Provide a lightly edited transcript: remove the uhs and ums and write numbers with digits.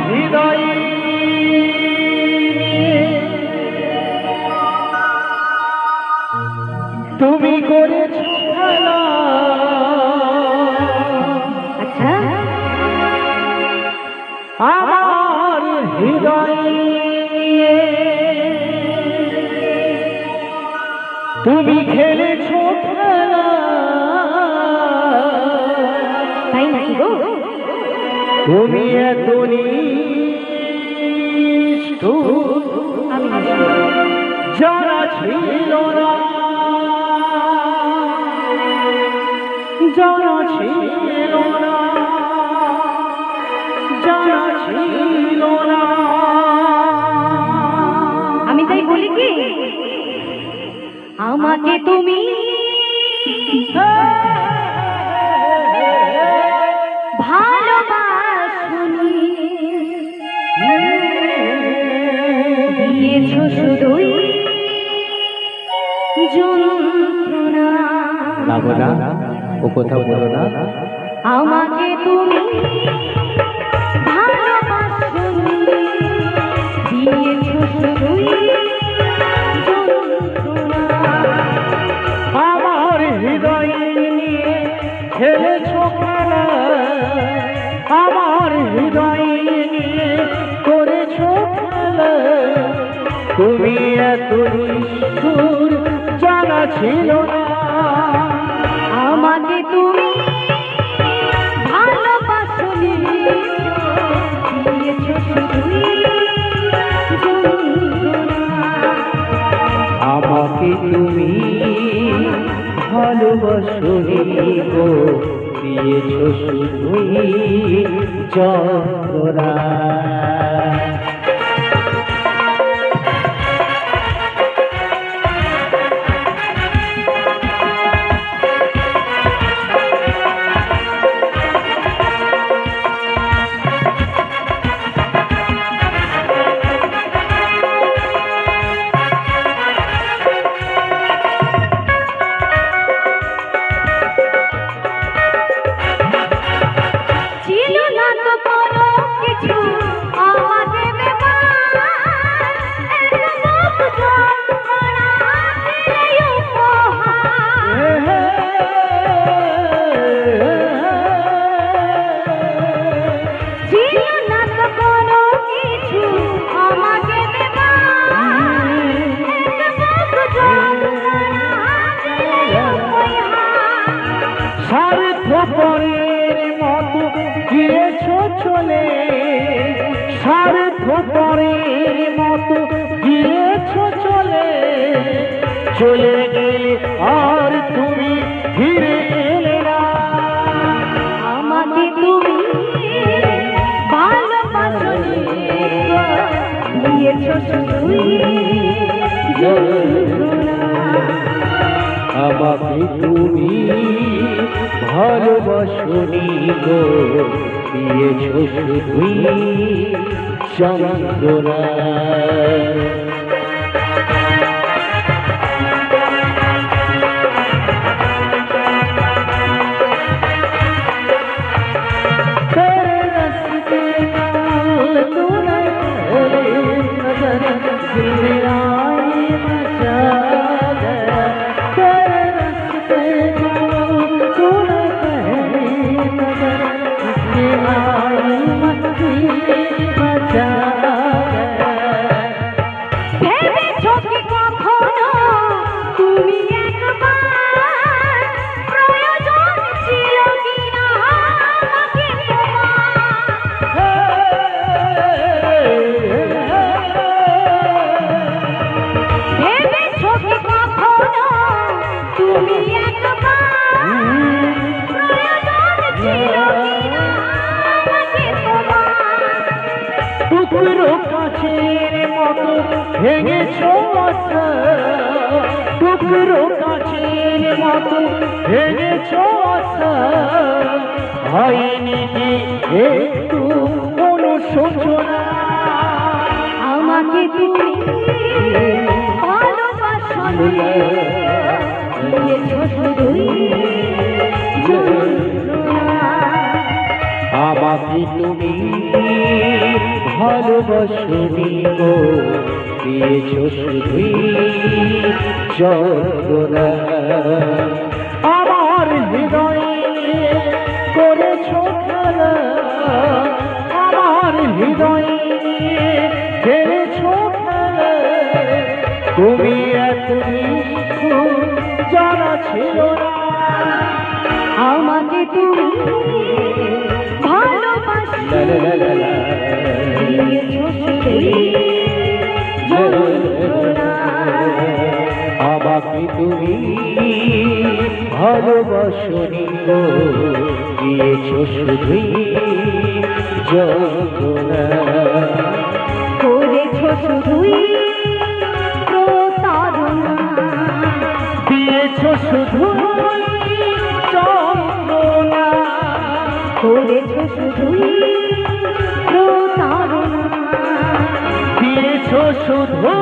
হৃদয় তুমি করেছ খেলা। আচ্ছা, আমার হৃদয় তুমি খেলেছ খেলা। তাই নাকি গো? তুমি এত নিষ্ঠুর আমি যারা ছিল না, যারা ছিল না, যারা ছিল না, আমি তাই বলি কি, আমাকে তুমি ভালোবাসনি, দিয়েছ শুধুই যন্ত্রণা। না ও কথা বলো না। আমাকে তুমি ভালোবাসনি, দিয়েছ শুধুই যন্ত্রণা। আমার হৃদয় নিয়ে খেলেছ খেলা, আমার হৃদয় নিয়ে করেছ খেলা। তুমি এত নিষ্ঠুর জানা ছিল না। আমাকে তুমি ভালোবাসনি, দিয়েছ শুধুই যন্ত্রণা। আমাকে তুমি ভালোবাসনি গো, দিয়েছ শুধুই যন্ত্রণা। ছিল না তো কোনো কিছু আমাকে ব্যাপার, এত যন্ত্রণা দিলে উপহার। ছিল না তো কোনো কিছু আমাকে ব্যাপার, এত যন্ত্রণা দিলে উপহার। স্বার্থপরের মতো গিয়েছ চলে, স্বার্থপরের মতো গিয়েছ চলে, চলে গেলে আর তুমি ফিরে এলে না। আমাকে তুমি ভালোবাসনি, দিয়েছ শুধুই যন্ত্রণা। আমাকে তুমি ভালোবাসনি গো, দিয়েছ শুধুই যন্ত্রণা। ভেবেছ কি কখনো তুমি একবার, প্রয়োজন ছিল কিনা আমাকে তোমার? ভেবেছ কি কখনো তুমি একবার, প্রয়োজন ছিল কিনা আমাকে তোমার? টুকরো কাছের মতো ভেঙেছ আশা, টুকরো কাছের মতো ভেঙেছ আশা। হয়নি কি একটু অনুশোচনা? আমাকে তুমি ভালোবাসনি, দিয়েছ শুধুই যন্ত্রণা। আমাকে তুমি ভালোবাসনি গো, দিয়েছো শুধুই যন্ত্রণা। আমার হৃদয়ে করেছো খেলা, আমার হৃদয়ে খেলেছো খেলা। তুমি এত নিষ্ঠুর জানা ছিল না। আমাকে তুমি ভালোবাসি দিয়েছো শুধুই যন্ত্রণা। আমাকে তুমি ভালোবাসনি গো, দিয়েছো শুধুই যন্ত্রণা। করেছো শুধুই প্রতারণা, দিয়েছো শুধুই যন্ত্রণা। করেছো শুধুই প্রতারণা, দিয়েছো শুধু